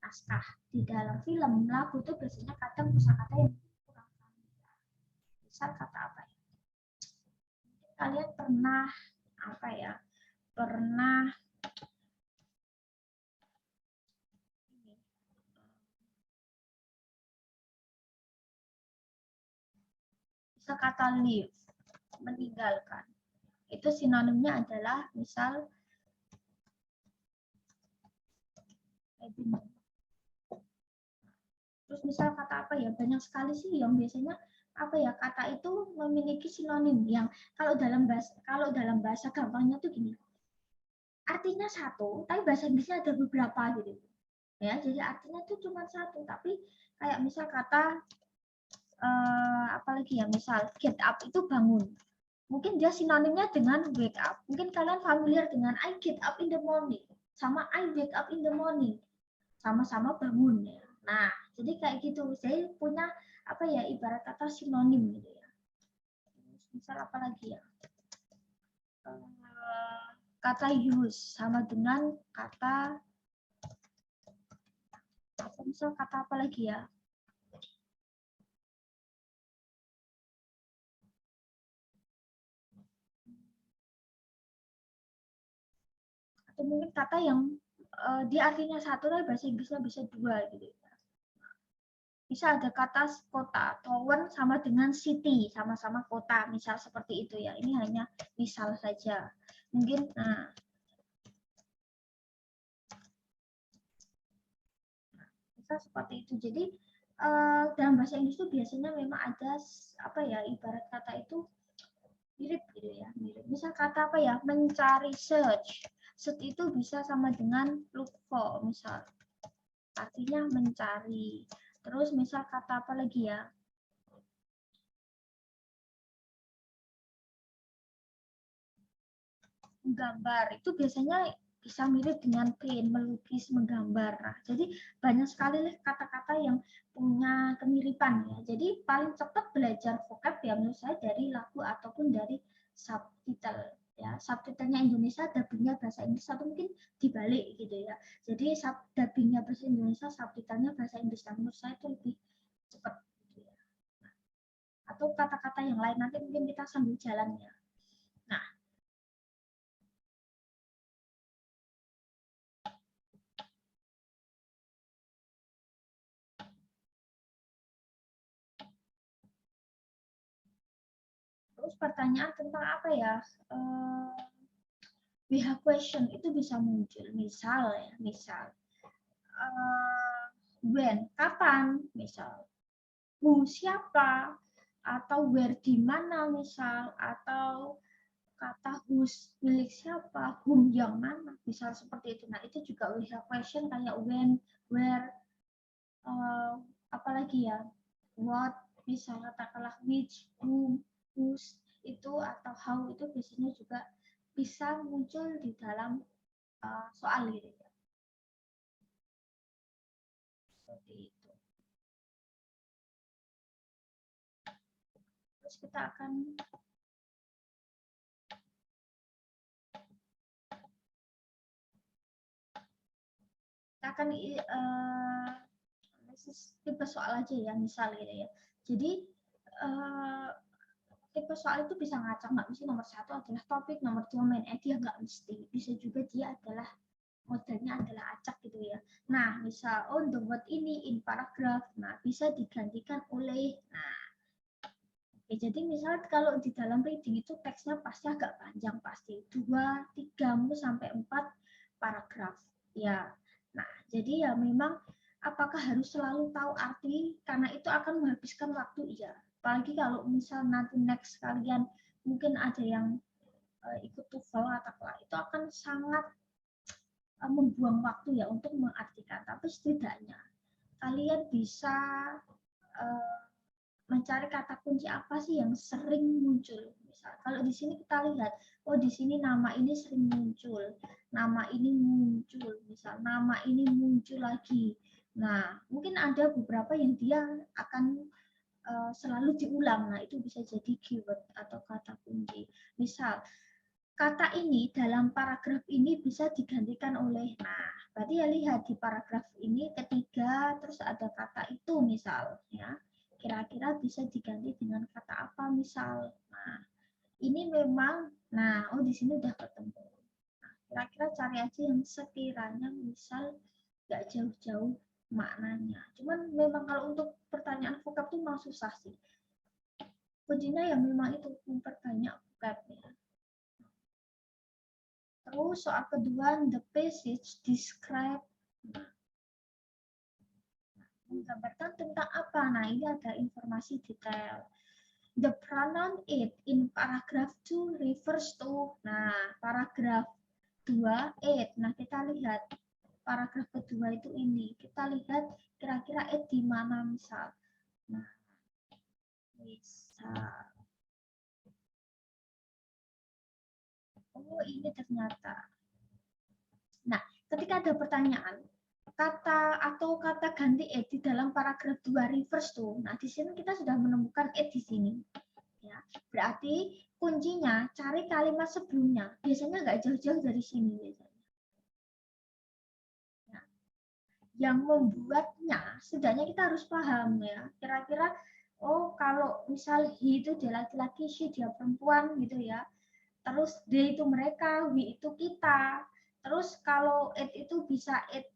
naskah, di dalam film, lagu itu biasanya kadang kosakata yang kurang familiar. Misal kata apa ya? Kalian pernah apa ya? Pernah ini, misal kata leave, meninggalkan. Itu sinonimnya adalah misal terus misal kata apa ya, banyak sekali sih yang biasanya apa ya, kata itu memiliki sinonim yang kalau dalam bahasa gampangnya tuh gini, artinya satu tapi bahasa Inggrisnya ada beberapa gitu ya, jadi artinya tuh cuma satu tapi kayak misal kata apalagi ya, misal get up itu bangun, mungkin dia sinonimnya dengan wake up. Mungkin kalian familiar dengan I get up in the morning sama I wake up in the morning. sama-sama bangun ya. Nah, jadi kayak gitu. Saya punya apa ya, ibarat kata sinonim gitu ya. Misal apa lagi ya? Kata use sama dengan kata apa, misal kata apa lagi ya? Atau mungkin kata yang dia artinya satu tapi bahasa Inggrisnya bisa dua gitu. Bisa ada kata kota, town sama dengan city, sama-sama kota, misal seperti itu ya. Ini hanya misal saja. Mungkin bisa seperti itu. Jadi dalam bahasa Inggris itu biasanya memang ada apa ya, ibarat kata itu mirip gitu ya, mirip. Misal kata apa ya, mencari, search. Search itu bisa sama dengan look for, misal. Artinya mencari. Terus misal kata apa lagi ya? Menggambar. Itu biasanya bisa mirip dengan paint, melukis, menggambar. Nah, jadi banyak sekali kata-kata yang punya kemiripan ya. Jadi paling cepat belajar vocab ya menurut saya dari lagu ataupun dari subtitle ya. Subtitlenya Indonesia, dubbingnya bahasa Inggris, atau mungkin dibalik gitu ya. Jadi dubbingnya bahasa Indonesia, subtitlenya bahasa Inggris. Dan menurut saya itu lebih cepat gitu ya. Atau kata-kata yang lain nanti mungkin kita sambil jalan ya. Nah, terus pertanyaan tentang apa ya? We have question itu bisa muncul. Misal ya, misal when, kapan, misal who, siapa, atau where, di mana, misal, atau kata whose, milik siapa, whom, yang mana, misal seperti itu. Nah, itu juga we have question kayak when, where, apalagi ya, what, misal katakanlah which, whom, whose, itu atau how, itu biasanya juga bisa muncul di dalam soal gitu ya. Seperti itu. Terus kita akan tipe soal aja ya, misal gitu ya. Jadi tipe soal itu bisa ngacak, nggak mesti nomor satu adalah topik, nomor dua main idea, nggak mesti. Bisa juga dia adalah modelnya adalah acak gitu ya. Nah, misal on the word ini in paragraph, nah bisa digantikan oleh, nah oke, jadi misal kalau di dalam reading itu teksnya pasti agak panjang, pasti 2, 3, sampai 4 paragraf. Ya, nah jadi ya memang apakah harus selalu tahu arti, karena itu akan menghabiskan waktu, ya. Apalagi kalau misal nanti next kalian mungkin ada yang ikut TOEFL atau apa, itu akan sangat membuang waktu ya untuk mengartikan. Tapi setidaknya kalian bisa mencari kata kunci apa sih yang sering muncul. Misal, kalau di sini kita lihat, oh di sini nama ini sering muncul, nama ini muncul, misal nama ini muncul lagi. Nah, mungkin ada beberapa yang dia akan selalu diulang. Nah, itu bisa jadi keyword atau kata kunci. Misal, kata ini dalam paragraf ini bisa digantikan oleh, nah, berarti ya lihat di paragraf ini ketiga, terus ada kata itu misal, ya. Kira-kira bisa diganti dengan kata apa misal. Nah, ini memang, nah, oh di sini udah ketemu. Nah, kira-kira cari aja yang sekiranya misal nggak jauh-jauh maknanya. Cuman memang kalau untuk pertanyaan vocab tuh memang susah sih. Kuncinya ya memang itu memperbanyak vocabnya. Terus soal kedua, the passage describe, menggambarkan tentang apa. Nah, ini ada informasi detail. The pronoun it in paragraph 2 refers to, nah, paragraf 2 it. Nah, kita lihat paragraf kedua itu ini. Kita lihat kira-kira it di mana misal. Nah, misal. Oh, ini ternyata. Nah, ketika ada pertanyaan, kata atau kata ganti it di dalam paragraf 2 reverse tuh. Nah, di sini kita sudah menemukan it di sini. Ya, berarti kuncinya cari kalimat sebelumnya. Biasanya nggak jauh-jauh dari sini biasanya. Nah, yang membuatnya setidaknya kita harus paham ya. Kira-kira oh kalau misal he itu dia laki-laki, she dia perempuan gitu ya. Terus they itu mereka, we itu kita. Terus kalau it itu bisa it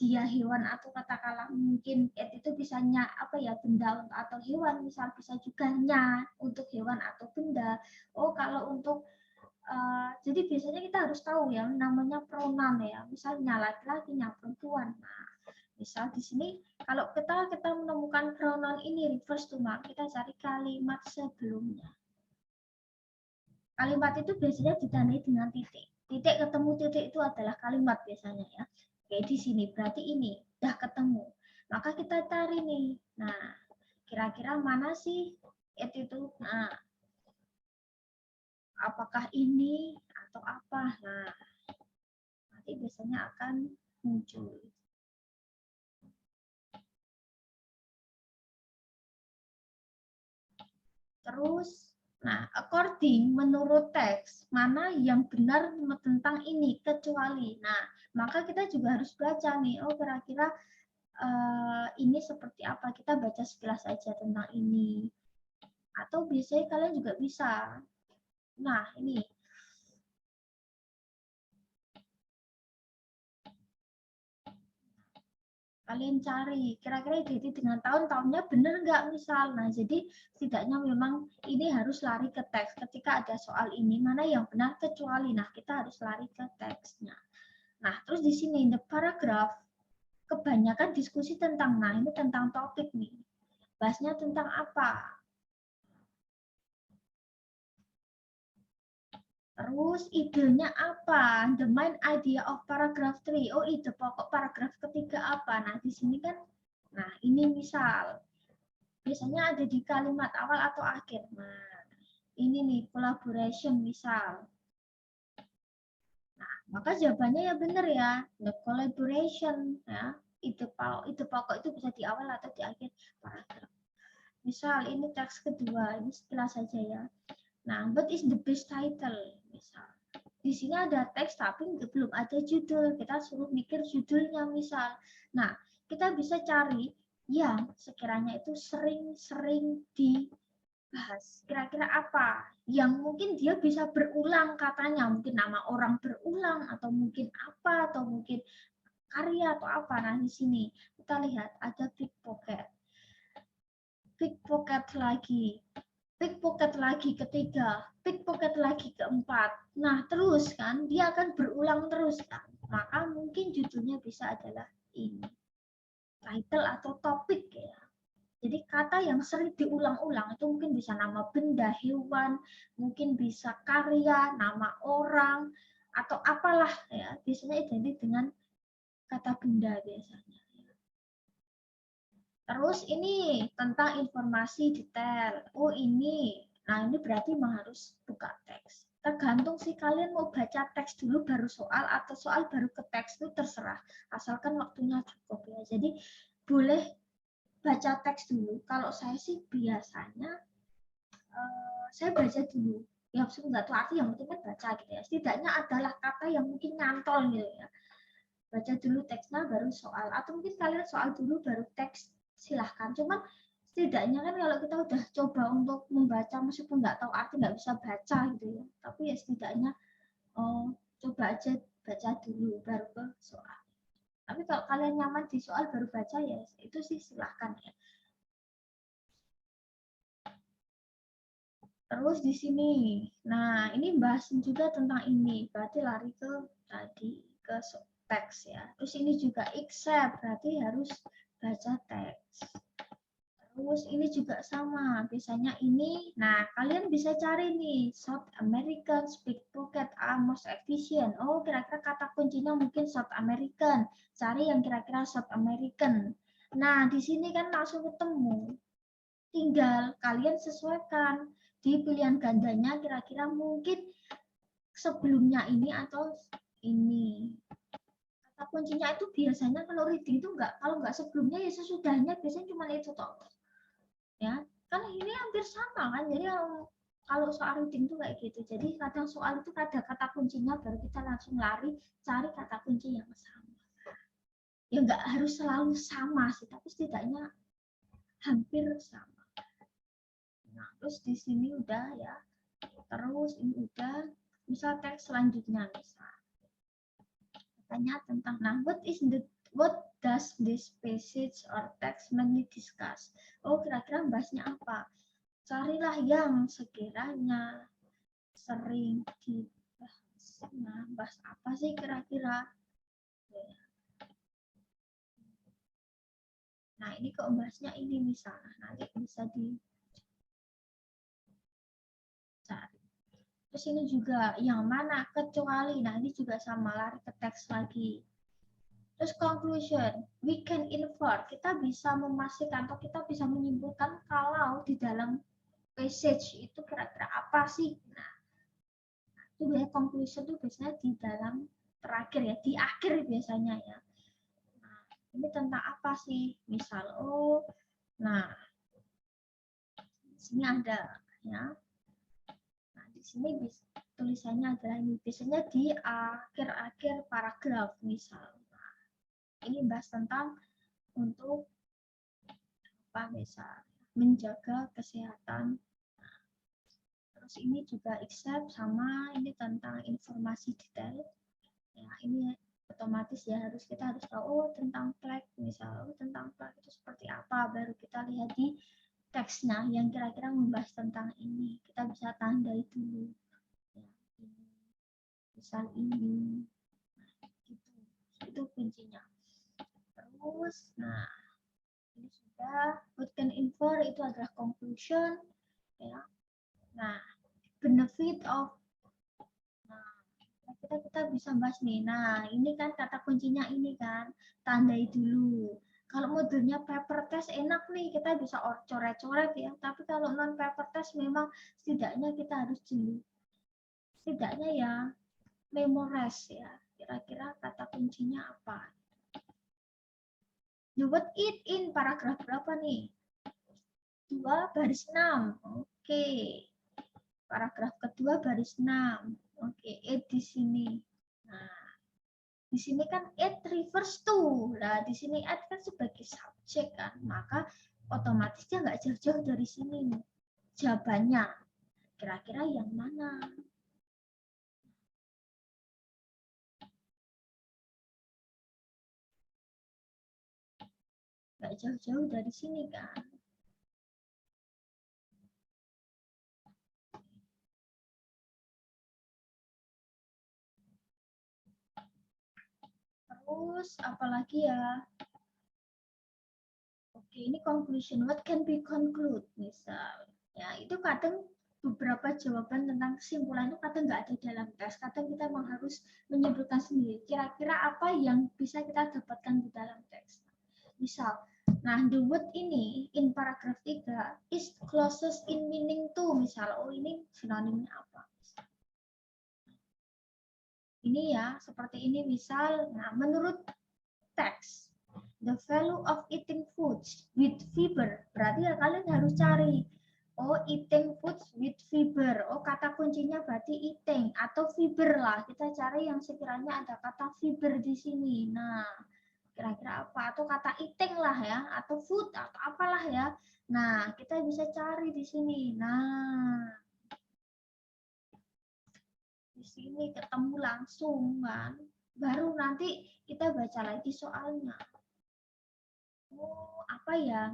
dia hewan atau katakanlah mungkin itu bisa apa ya benda atau hewan, misal bisa juga nya untuk hewan atau benda. Oh kalau untuk jadi biasanya kita harus tahu ya namanya pronoun ya, misalnya laki-laki, nya perempuan. Nah, misal di sini kalau kita menemukan pronoun ini reverse to mark, kita cari kalimat sebelumnya. Kalimat itu biasanya ditandai dengan titik. Titik ketemu titik itu adalah kalimat biasanya ya. Oke, di sini berarti ini udah ketemu. Maka kita cari nih. Nah, kira-kira mana sih it itu? Nah, apakah ini atau apa? Nah, nanti biasanya akan muncul. Terus, nah, according menurut teks, mana yang benar tentang ini, kecuali. Nah, maka kita juga harus baca nih, oh kira-kira ini seperti apa, kita baca sekilas saja tentang ini. Atau biasanya kalian juga bisa. Nah, ini. Kalian cari, kira-kira identik dengan tahun-tahunnya benar nggak misal. Nah, jadi setidaknya memang ini harus lari ke teks. Ketika ada soal ini, mana yang benar kecuali. Nah, kita harus lari ke teksnya. Nah, terus di sini, the paragraph, kebanyakan diskusi tentang, nah ini tentang topik nih. Bahasnya tentang apa? Terus idenya apa? The main idea of paragraph 3. Oh, ide pokok paragraf ketiga apa? Nah, di sini kan, nah ini misal. Biasanya ada di kalimat awal atau akhir. Nah, ini nih, collaboration misal. Nah, maka jawabannya ya benar ya. The collaboration. Ya. Ide pokok itu bisa di awal atau di akhir paragraf. Misal, ini teks kedua. Ini sekilas saja ya. Nah, what is the best title? Misal. Di sini ada teks tapi belum ada judul. Kita suruh mikir judulnya misal. Nah, kita bisa cari yang sekiranya itu sering-sering dibahas. Kira-kira apa? Yang mungkin dia bisa berulang katanya. Mungkin nama orang berulang atau mungkin apa atau mungkin karya atau apa. Nah, di sini kita lihat ada pickpocket. Pickpocket lagi. Pickpocket lagi ketiga, pickpocket lagi keempat. Nah, terus kan dia akan berulang terus kan. Maka mungkin judulnya bisa adalah ini. Title atau topik ya. Jadi kata yang sering diulang-ulang itu mungkin bisa nama benda, hewan, mungkin bisa karya, nama orang, atau apalah ya. Biasanya identik dengan kata benda biasanya. Terus ini tentang informasi detail. Oh ini, nah ini berarti memang harus buka teks. Tergantung sih kalian mau baca teks dulu baru soal atau soal baru ke teks itu terserah. Asalkan waktunya cukup ya. Jadi boleh baca teks dulu. Kalau saya sih biasanya saya baca dulu. Ya nggak tahu arti yang penting kan baca gitu ya. Setidaknya adalah kata yang mungkin nyantol gitu ya. Baca dulu teksnya baru soal. Atau mungkin kalian soal dulu baru teks silahkan. Cuma setidaknya kan kalau kita udah coba untuk membaca meskipun nggak tahu arti nggak bisa baca gitu ya, tapi ya setidaknya coba aja baca dulu baru ke soal. Tapi kalau kalian nyaman di soal baru baca ya itu sih silahkan ya. Terus di sini, nah ini bahasin juga tentang ini, berarti lari ke tadi ke teks ya. Terus ini juga except, berarti harus baca teks. Terus ini juga sama, biasanya ini, nah kalian bisa cari nih, South American, pickpocket are most efficient. Oh kira-kira kata kuncinya mungkin South American, cari yang kira-kira South American. Nah di sini kan langsung ketemu, tinggal kalian sesuaikan di pilihan gandanya kira-kira mungkin sebelumnya ini atau ini. Kata kuncinya itu biasanya kalau reading itu kalau nggak sebelumnya ya sesudahnya, biasanya cuma itu toh. Ya, kan ini hampir sama kan. Jadi kalau soal reading itu kayak gitu. Jadi kadang soal itu ada kata kuncinya baru kita langsung lari cari kata kunci yang sama. Ya nggak harus selalu sama sih, tapi setidaknya hampir sama. Nah, terus di sini udah ya. Terus ini udah, misal teks selanjutnya misal. Katanya tentang what does this passage or text mainly discuss? Oh, kira-kira bahasnya apa? Carilah yang sekiranya sering dibahas. Nah, bahas apa sih kira-kira? Nah, ini kok bahasnya ini misalnya, nanti bisa dicari. Terus ini juga yang mana kecuali, nah ini juga sama, lari ke teks lagi. Terus conclusion, we can infer, kita bisa memastikan atau kita bisa menyimpulkan kalau di dalam passage itu kira-kira apa sih. Nah, itu biasanya conclusion itu biasanya di dalam terakhir ya, di akhir biasanya ya. Nah, ini tentang apa sih? Misal, nah, di sini ada ya. Nah, di sini tulisannya adalah ini biasanya di akhir-akhir paragraf misal. Nah, ini bahas tentang untuk apa misal menjaga kesehatan. Nah, terus ini juga except sama ini tentang informasi detail. Ya, ini otomatis ya kita harus tahu tentang flag misal tentang flag itu seperti apa, baru kita lihat di teksnya yang kira-kira membahas tentang ini, kita bisa tandai dulu ya, ini. Misal ini nah, gitu. Itu kuncinya. Terus nah ini sudah what can infer itu adalah conclusion ya. Nah benefit of, nah kita bisa bahas nih. Nah ini kan kata kuncinya ini kan, tandai dulu. Kalau modulnya paper test enak nih, kita bisa coret-coret ya. Tapi kalau non paper test memang setidaknya kita harus dulu, setidaknya ya memorize ya. Kira-kira kata kuncinya apa? The word it in paragraf berapa nih? 2 baris 6. Oke. Paragraf kedua baris 6. Oke, it di sini. Nah, di sini kan it refers to. Nah, di sini it kan sebagai subjek kan, maka otomatis dia nggak jauh-jauh dari sini nih. Jawabannya, kira-kira yang mana? Nggak jauh-jauh dari sini kan. Terus apalagi ya? Oke, ini conclusion. What can be conclude? Misal, ya itu kadang beberapa jawaban tentang kesimpulan itu kadang nggak ada dalam tes. Kadang kita memang harus menyebutkan sendiri. Kira-kira apa yang bisa kita dapatkan di dalam teks. Misal, nah the word ini in paragraf 3 is closest in meaning to. Misal, ini sinonimnya apa? Ini ya, seperti ini misal. Nah, menurut teks, the value of eating foods with fiber. Berarti ya kalian harus cari. Oh, eating foods with fiber. Oh, kata kuncinya berarti eating atau fiber lah. Kita cari yang sekiranya ada kata fiber di sini. Nah, kira-kira apa? Atau kata eating lah ya, atau food atau apalah ya. Nah, kita bisa cari di sini. Nah, di sini ketemu langsung kan. Baru nanti kita baca lagi soalnya. Oh, apa ya?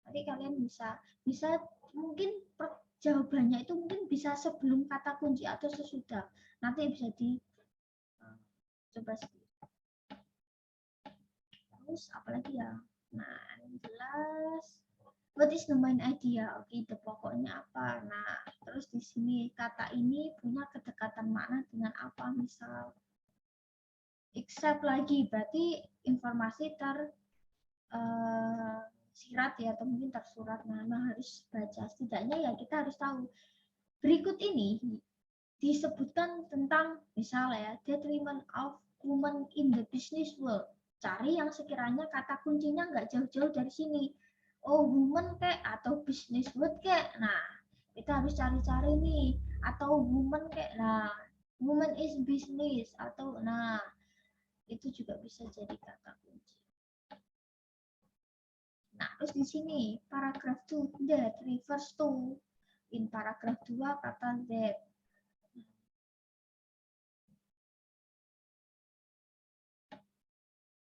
Nanti kalian bisa mungkin jawabannya itu mungkin bisa sebelum kata kunci atau sesudah. Nanti bisa coba sendiri. Terus apalagi ya? Nah, ini jelas. What is the main idea? Oke, itu pokoknya apa? Nah, terus di sini kata ini punya kedekatan makna dengan apa? Misal, except lagi berarti informasi sirat ya, atau mungkin tersurat. Nah, harus baca setidaknya ya, kita harus tahu berikut ini disebutkan tentang misalnya detriment of women in the business world. Cari yang sekiranya kata kuncinya nggak jauh-jauh dari sini. Oh, woman kayak atau business world kayak. Nah, kita harus cari-cari nih. Atau woman kayak. Nah, woman is business atau nah itu juga bisa jadi kata kunci. Nah, terus di sini paragraf 2 that refers to in paragraf 2 kata that.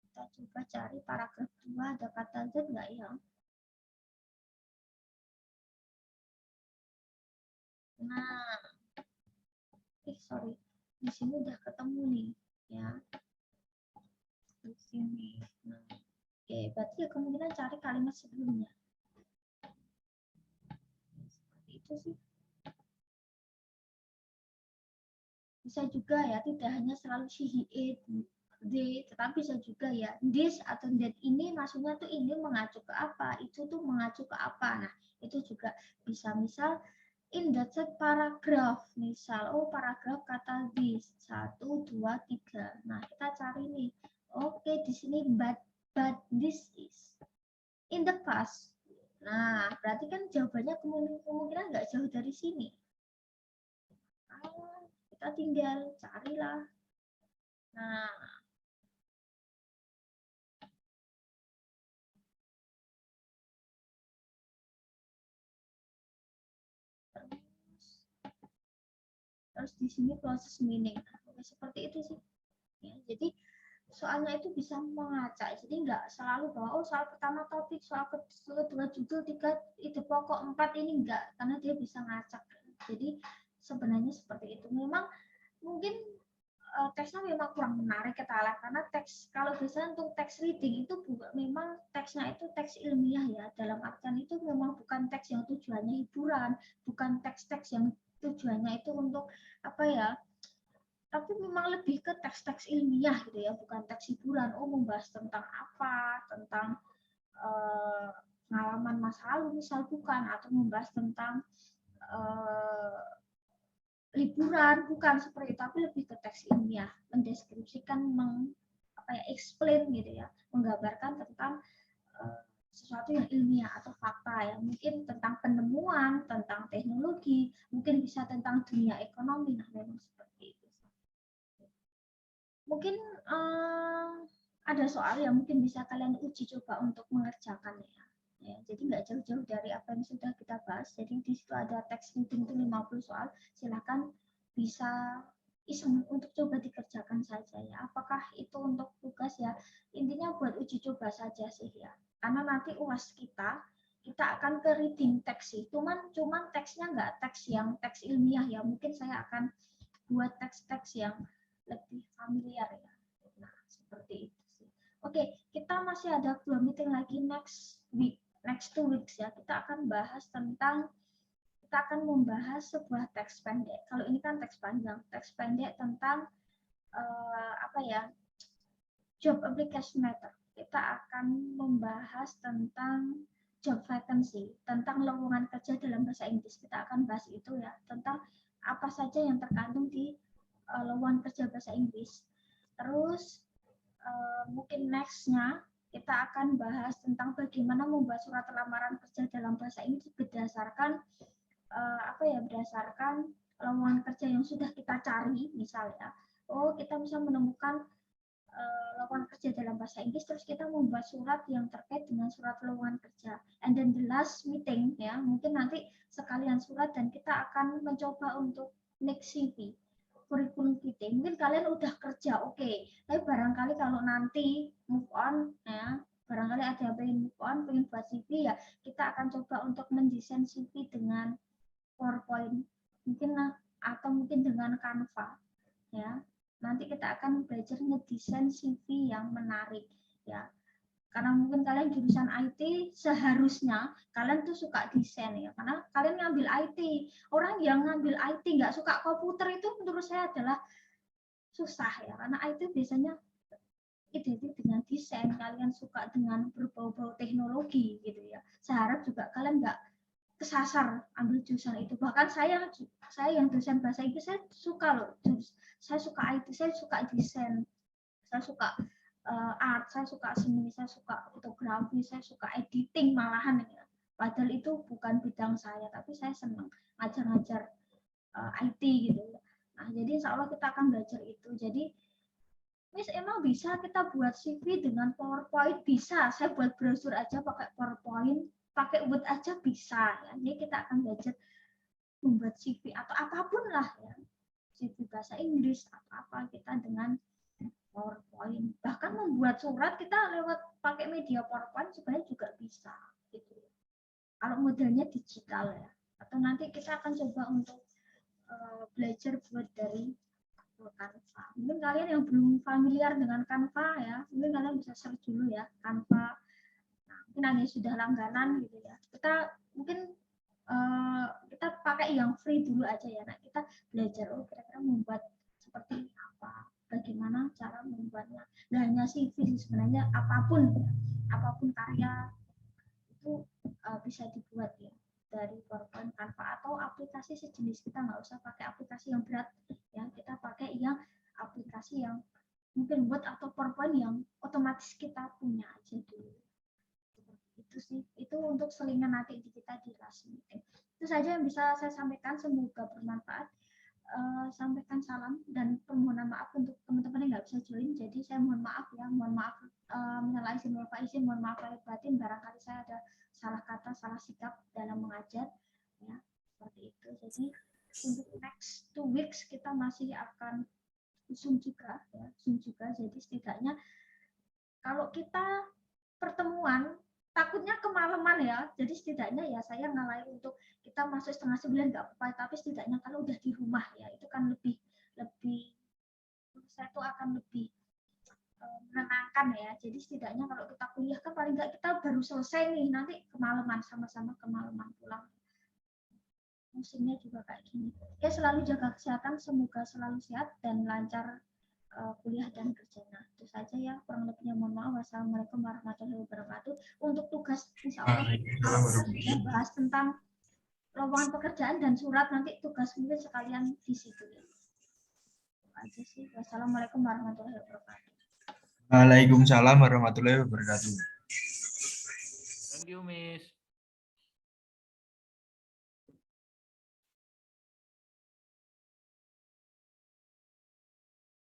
Kita coba cari paragraf 2 ada kata that enggak ya? Nah, sorry. Di sini udah ketemu nih, ya. Di sini. Nah, oke, berarti ya kemungkinan cari kalimat sebelumnya. Seperti itu sih. Bisa juga ya, tidak hanya selalu she, he, it, they, tetapi bisa juga ya this atau that ini maksudnya tuh ini mengacu ke apa, itu tuh mengacu ke apa. Nah, itu juga bisa misal in the third paragraph, misal oh paragraf kata this 1, 2, 3. Nah, kita cari nih. Oke, di sini but this is in the past. Nah, berarti kan jawabannya kemungkinan nggak jauh dari sini. Kita tinggal carilah. Nah, terus di sini proses meaning. Nah, seperti itu sih. Ya, jadi soalnya itu bisa mengacak. Jadi nggak selalu bahwa oh soal pertama topik, soal kedua judul, tiga ide pokok, empat ini enggak, karena dia bisa ngacak. Jadi sebenarnya seperti itu. Memang mungkin teksnya memang kurang menarik ketahuan karena teks kalau biasanya untuk teks reading itu memang teksnya itu teks ilmiah ya, dalam artian itu memang bukan teks yang tujuannya hiburan, bukan teks-teks yang tujuannya itu untuk apa ya, tapi memang lebih ke teks-teks ilmiah gitu ya, bukan teks hiburan. Oh, membahas tentang apa, tentang pengalaman masa lalu misal, bukan, atau membahas tentang liburan, bukan seperti itu, tapi lebih ke teks ilmiah, mendeskripsikan, explain gitu ya, menggambarkan tentang sesuatu yang ilmiah atau fakta yang mungkin tentang penemuan, tentang teknologi, mungkin bisa tentang dunia ekonomi. Nah, memang seperti itu. Mungkin ada soal yang mungkin bisa kalian uji coba untuk mengerjakan ya. Ya, jadi nggak jauh-jauh dari apa yang sudah kita bahas. Jadi di situ ada teks reading itu 50 soal. Silakan bisa iseng untuk coba dikerjakan saja ya. Apakah itu untuk tugas ya? Intinya buat uji coba saja sih ya. Karena nanti UAS kita akan ke reading teks sih. Cuman teksnya nggak teks yang teks ilmiah ya. Mungkin saya akan buat teks-teks yang lebih familiar ya. Nah, seperti itu sih. Oke, kita masih ada 2 meeting lagi next 2 weeks ya. Kita akan membahas sebuah teks pendek. Kalau ini kan teks panjang, teks pendek tentang apa ya? Job application matter. Kita akan membahas tentang job vacancy, tentang lowongan kerja dalam bahasa Inggris. Kita akan bahas itu ya, tentang apa saja yang terkandung di lowongan kerja bahasa Inggris. Terus mungkin nextnya kita akan bahas tentang bagaimana membuat surat lamaran kerja dalam bahasa Inggris berdasarkan berdasarkan lowongan kerja yang sudah kita cari, misalnya kita bisa menemukan lowongan kerja dalam bahasa Inggris, terus kita membuat surat yang terkait dengan surat lowongan kerja. And then the last meeting ya, mungkin nanti sekalian surat dan kita akan mencoba untuk make CV, kurikulum fitting. Mungkin kalian udah kerja, oke. Tapi barangkali kalau nanti move on ya, barangkali ada yang pengen move on, pengen buat CV ya, kita akan coba untuk mendesain CV dengan PowerPoint, mungkin atau mungkin dengan Canva ya. Nanti kita akan belajar ngedesain CV yang menarik ya. Karena mungkin kalian jurusan IT, seharusnya kalian tuh suka desain ya. Karena kalian ngambil IT. Orang yang ngambil IT nggak suka komputer itu menurut saya adalah susah ya. Karena IT biasanya identik dengan desain, kalian suka dengan berbau-bau teknologi gitu ya. Saya harap juga kalian nggak kesasar ambil jurusan itu. Bahkan saya yang dosen bahasa Inggris, saya suka loh, saya suka IT, saya suka desain, saya suka art, saya suka seni, saya suka fotografi, saya suka editing malahan ya. Padahal itu bukan bidang saya, tapi saya senang ngajar-ngajar IT gitu. Nah, jadi insya Allah kita akan belajar itu. Jadi, Miss, emang bisa kita buat CV dengan PowerPoint? Bisa. Saya buat brosur aja pakai PowerPoint, pakai Word aja bisa. Ya. Jadi kita akan belajar membuat CV atau apapun lah ya. CV bahasa Inggris atau apa kita dengan PowerPoint. Bahkan membuat surat kita lewat pakai media PowerPoint sebenarnya juga bisa. Gitu. Kalau modelnya digital ya. Atau nanti kita akan coba untuk belajar buat dari Canva. Mungkin kalian yang belum familiar dengan Canva ya, mungkin kalian bisa search dulu ya Canva. Nah, mungkin ada yang sudah langganan gitu ya. Kita mungkin kita pakai yang free dulu aja ya. Nah, kita belajar kira-kira membuat seperti apa, bagaimana cara membuatnya. Nah, hanya CV sebenarnya apapun ya, apapun karya itu bisa dibuat ya dari PowerPoint, Canva atau aplikasi sejenis. Kita nggak usah pakai aplikasi yang berat ya, kita pakai yang aplikasi yang mungkin Word atau PowerPoint yang otomatis kita punya aja dulu. Itu sih, itu untuk selingan nanti kita di kelas meeting. Itu saja yang bisa saya sampaikan, semoga bermanfaat. Sampaikan salam dan permohonan maaf untuk teman-teman yang nggak bisa join. Jadi saya mohon maaf ya, mohon maaf minal aidin wal faizin, mohon maaf lahir batin, barangkali saya ada salah kata, salah sikap dalam mengajar ya, seperti itu. Jadi untuk next 2 weeks kita masih akan Zoom juga ya, Zoom juga. Jadi setidaknya kalau kita pertemuan takutnya kemalaman ya, jadi setidaknya ya saya ngalahin untuk kita masuk 8:30 nggak apa-apa, tapi setidaknya kalau udah di rumah ya itu kan lebih saya tuh akan lebih menenangkan ya. Jadi setidaknya kalau kita kuliah kan paling nggak kita baru selesai nih, nanti kemalaman, sama-sama kemalaman pulang. Musimnya juga kayak gini. Oke, selalu jaga kesehatan, semoga selalu sehat dan lancar kuliah dan kerjanya. Itu saja ya, kurang lebihnya mohon maaf. Wassalamualaikum warahmatullahi wabarakatuh. Untuk tugas insya Allah kita bahas tentang lowongan pekerjaan dan surat, nanti tugas mungkin sekalian di situ ya. Itu aja sih. Wassalamualaikum warahmatullahi wabarakatuh. Waalaikumsalam warahmatullahi wabarakatuh. Thank you, Miss.